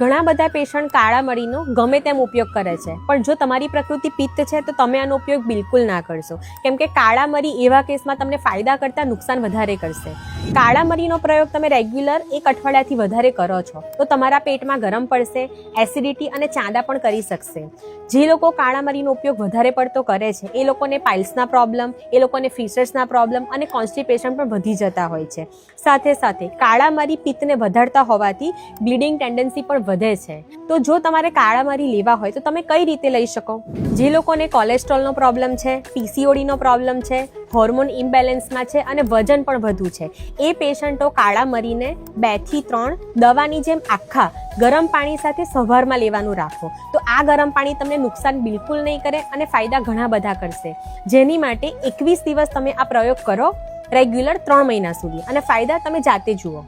ઘણા બધા પેશન્ટ કાળા મરીનો ગમે તેમ ઉપયોગ કરે છે, પણ જો તમારી પ્રકૃતિ પિત્ત છે તો તમે આનો ઉપયોગ બિલકુલ ના કરશો, કેમ કે કાળા મરી એવા કેસમાં તમને ફાયદા કરતાં નુકસાન વધારે કરશે. કાળા મરીનો પ્રયોગ તમે રેગ્યુલર 1 અઠવાડિયાથી વધારે કરો છો તો તમારા પેટમાં ગરમ પડશે, એસિડિટી અને ચાંદા પણ કરી શકશે. જે લોકો કાળા મરીનો ઉપયોગ વધારે પડતો કરે છે એ લોકોને પાઇલ્સના પ્રોબ્લેમ, એ લોકોને ફિશર્સના પ્રોબ્લેમ અને કોન્સ્ટિપેશન પણ વધી જતા હોય છે. સાથે સાથે કાળા મરી પિત્તને વધારતા હોવાથી બ્લીડિંગ ટેન્ડન્સી પણ વધે છે. તો જો તમારે કાળા મરી લેવા હોય તો તમે કઈ રીતે લઈ શકો? જે લોકોને કોલેસ્ટ્રોલનો પ્રોબ્લેમ છે, પીસીઓડીનો પ્રોબ્લેમ છે, હોર્મોન ઇમ્બેલેન્સમાં છે અને વજન પણ વધુ છે, એ પેશન્ટો કાળા મરીને 2 થી 3 દવાની જેમ આખા ગરમ પાણી સાથે સવારમાં લેવાનું રાખો. તો આ ગરમ પાણી તમને નુકસાન બિલકુલ નહીં કરે અને ફાયદા ઘણા બધા કરશે. જેની માટે 21 દિવસ તમે આ પ્રયોગ કરો રેગ્યુલર 3 મહિના સુધી, અને ફાયદા તમે જાતે જુઓ.